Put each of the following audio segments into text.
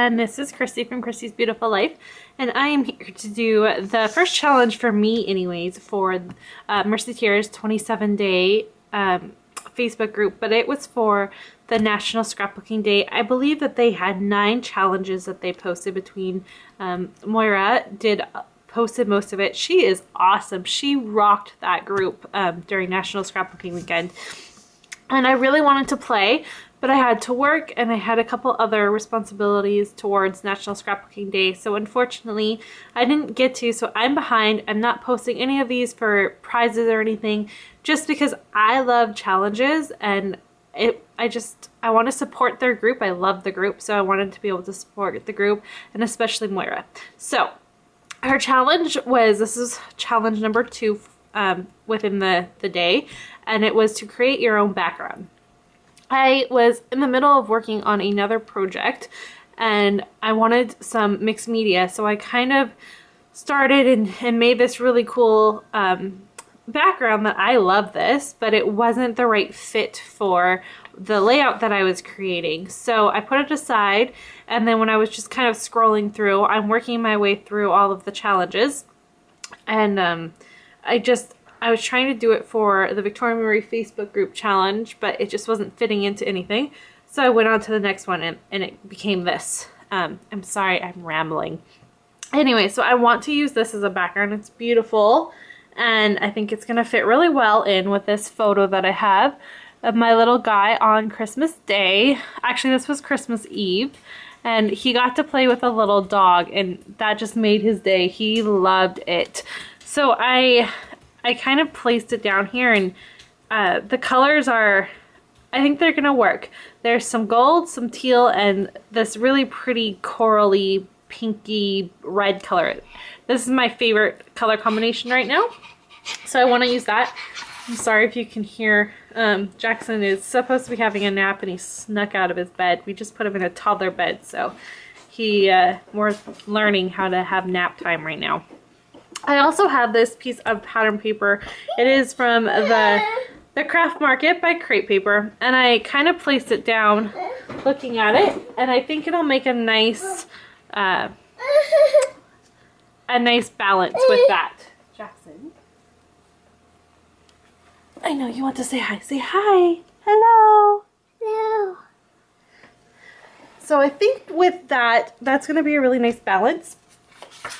and this is Christy from Christy's Beautiful Life, and I am here to do the first challenge for me anyways for MercyTiaras 27-day Facebook group, but it was for the National Scrapbooking Day. I believe that they had 9 challenges that they posted between Moira posted most of it. She is awesome. She rocked that group during National Scrapbooking Weekend. And I really wanted to play, but I had to work and I had a couple other responsibilities towards National Scrapbooking Day. So unfortunately, I didn't get to, so I'm behind. I'm not posting any of these for prizes or anything, just because I love challenges and I want to support their group. I love the group, so I wanted to be able to support the group, and especially Moira. So her challenge was, this is challenge number 2 within the day, and it was to create your own background. I was in the middle of working on another project and I wanted some mixed media, so I kind of started and made this really cool background that I love this, but it wasn't the right fit for the layout that I was creating. So I put it aside, and then when I was just kind of scrolling through, I'm working my way through all of the challenges, and I was trying to do it for the Victoria Marie Facebook group challenge, but it just wasn't fitting into anything. So I went on to the next one and it became this. I'm sorry, I'm rambling. Anyway, so I want to use this as a background. It's beautiful, and I think it's going to fit really well in with this photo that I have of my little guy on Christmas Day. Actually, this was Christmas Eve, and he got to play with a little dog, and that just made his day. He loved it. So I kind of placed it down here, and the colors are, I think they're gonna work. There's some gold, some teal, and this really pretty corally, pinky red color. This is my favorite color combination right now, so I want to use that. I'm sorry if you can hear, Jackson is supposed to be having a nap and he snuck out of his bed. We just put him in a toddler bed, so we're learning how to have nap time right now. I also have this piece of pattern paper. It is from the Craft Market by Crate Paper, and I kind of placed it down looking at it, and I think it'll make a nice balance with that. Jackson, I know you want to say hi. Say hi. Hello. Hello. So I think with that, that's going to be a really nice balance.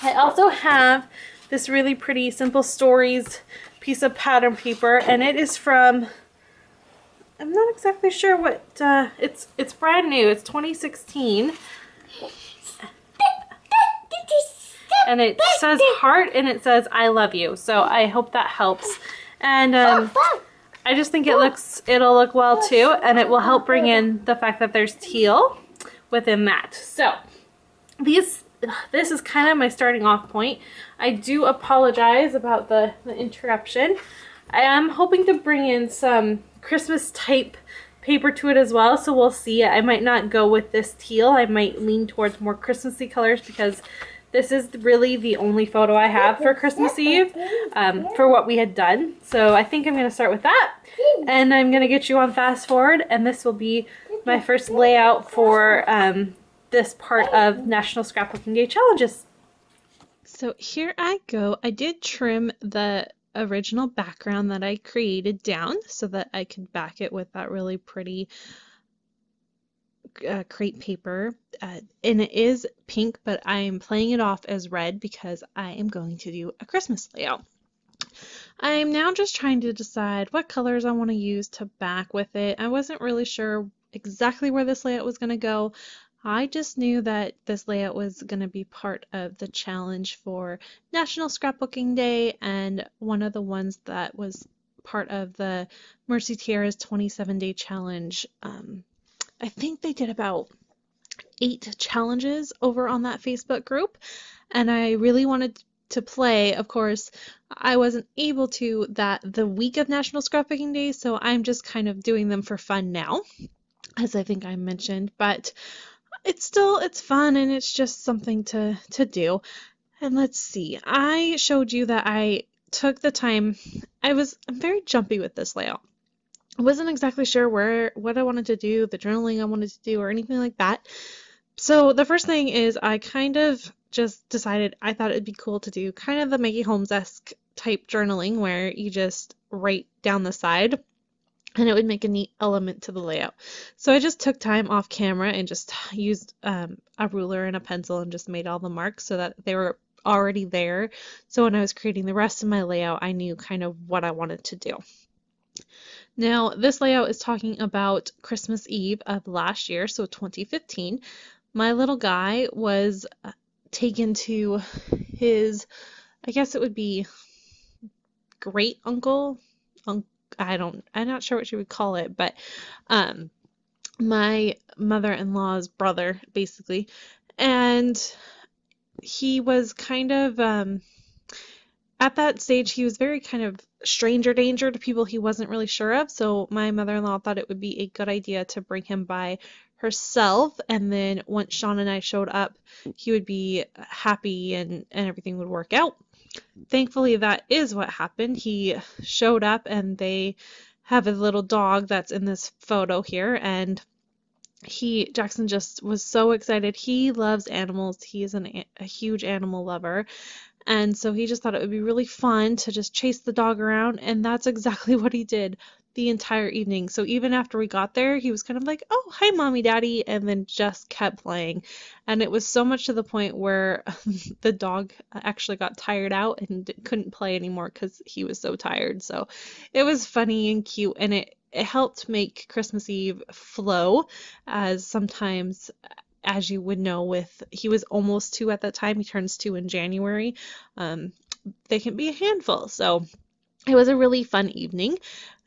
I also have this really pretty Simple Stories piece of pattern paper, and it is from, I'm not exactly sure what, it's brand new. It's 2016. And it says heart, and it says I love you. So I hope that helps. And I just think it'll look well too, and it will help bring in the fact that there's teal within that. So this is kind of my starting off point. I do apologize about the interruption. I am hoping to bring in some Christmas type paper to it as well, so we'll see. I might not go with this teal. I might lean towards more Christmassy colors, because this is really the only photo I have for Christmas Eve for what we had done. So I think I'm going to start with that, and I'm going to get you on fast forward, and this will be my first layout for this part of National Scrapbooking Day challenges. So here I go. I did trim the original background that I created down so that I could back it with that really pretty crate paper. And it is pink, but I'm playing it off as red because I am going to do a Christmas layout. I'm now just trying to decide what colors I want to use to back with it. I wasn't really sure exactly where this layout was going to go. I just knew that this layout was going to be part of the challenge for National Scrapbooking Day, and one of the ones that was part of the MercyTiaras 27-day challenge. I think they did about 8 challenges over on that Facebook group, and I really wanted to play. Of course, I wasn't able to the week of National Scrapbooking Day, so I'm just kind of doing them for fun now, as I think I mentioned, but it's fun, and it's just something to do. And let's see, I showed you that I took the time. I'm very jumpy with this layout. I wasn't exactly sure what I wanted to do, the journaling I wanted to do, or anything like that, So the first thing is I kind of just decided I thought it'd be cool to do kind of the Maggie Holmes-esque type journaling where you just write down the side and it would make a neat element to the layout. So I just took time off camera and just used a ruler and a pencil and just made all the marks so that they were already there. So when I was creating the rest of my layout, I knew kind of what I wanted to do. Now, this layout is talking about Christmas Eve of last year, so 2015. My little guy was taken to his, I guess it would be great uncle. I'm not sure what you would call it, but my mother-in-law's brother, basically. And he was kind of, at that stage, he was very kind of stranger danger to people he wasn't really sure of. So my mother-in-law thought it would be a good idea to bring him by herself, and then once Sean and I showed up, he would be happy and everything would work out. Thankfully, that is what happened. He showed up and they have a little dog that's in this photo here, and Jackson just was so excited. He loves animals. He is a huge animal lover. And so he just thought it would be really fun to just chase the dog around, and that's exactly what he did the entire evening. So even after we got there, he was kind of like, "Oh, hi, Mommy, Daddy," and then just kept playing. And it was so much to the point where the dog actually got tired out and couldn't play anymore because he was so tired. So it was funny and cute, and it helped make Christmas Eve flow, as sometimes, as you would know, he was almost 2 at that time. He turns 2 in January. They can be a handful. So it was a really fun evening,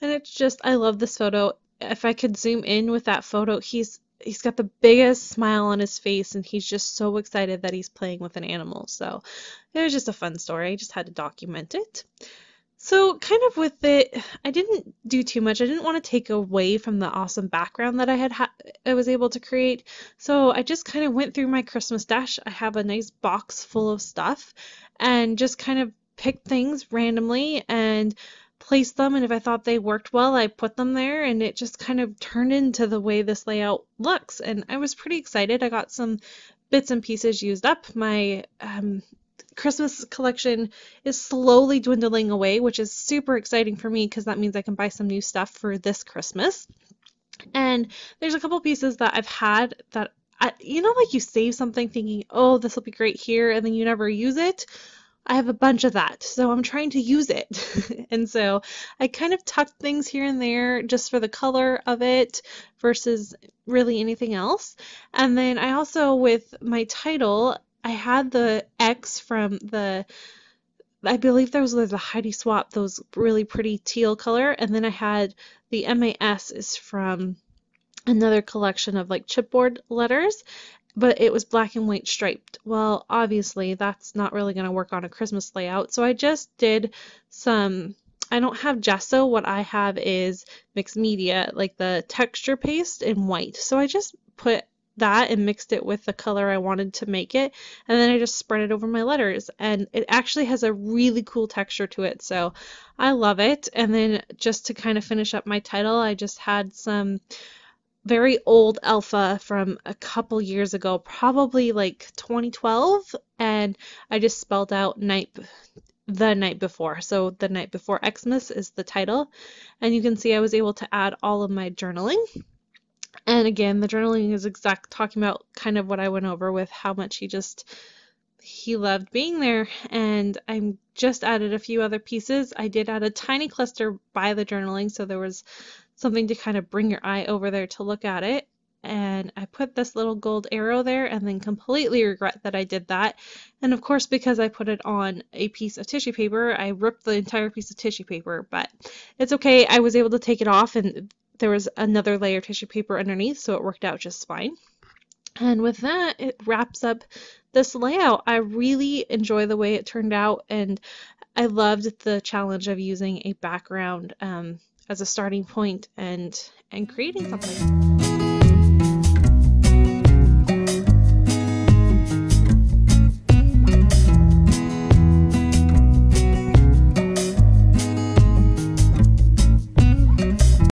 and it's just, I love this photo. If I could zoom in with that photo, he's got the biggest smile on his face, and he's just so excited that he's playing with an animal. So it was just a fun story. I just had to document it. So kind of with it, I didn't do too much. I didn't want to take away from the awesome background that I was able to create. So I just kind of went through my Christmas stash. I have a nice box full of stuff and just kind of picked things randomly and placed them. And if I thought they worked well, I put them there, and it just kind of turned into the way this layout looks. And I was pretty excited. I got some bits and pieces used up. My Christmas collection is slowly dwindling away, which is super exciting for me because that means I can buy some new stuff for this Christmas. And there's a couple pieces that I've had that, like you save something thinking, oh, this will be great here, and then you never use it. I have a bunch of that, so I'm trying to use it. And so I kind of tucked things here and there just for the color of it versus really anything else. And then I also, with my title, I had the X from I believe there was the Heidi Swap, those really pretty teal color, and then I had the MAS is from another collection of like chipboard letters, but it was black and white striped. Well, obviously that's not really going to work on a Christmas layout, so I just did I don't have gesso. What I have is mixed media, like the texture paste in white. So I just put that and mixed it with the color I wanted to make it, and then I just spread it over my letters, and it actually has a really cool texture to it, so I love it. And then just to kind of finish up my title, I just had some very old alpha from a couple years ago, probably like 2012, and I just spelled out the night before. So the night before Xmas is the title, and you can see I was able to add all of my journaling. And again, the journaling is talking about kind of what I went over with how much he loved being there. And I just added a few other pieces. I did add a tiny cluster by the journaling, so there was something to kind of bring your eye over there to look at it. And I put this little gold arrow there, and then completely regret that I did that. And of course, because I put it on a piece of tissue paper, I ripped the entire piece of tissue paper, but it's okay. I was able to take it off, and there was another layer of tissue paper underneath, so it worked out just fine. And with that, it wraps up this layout. I really enjoy the way it turned out, and I loved the challenge of using a background as a starting point and creating something.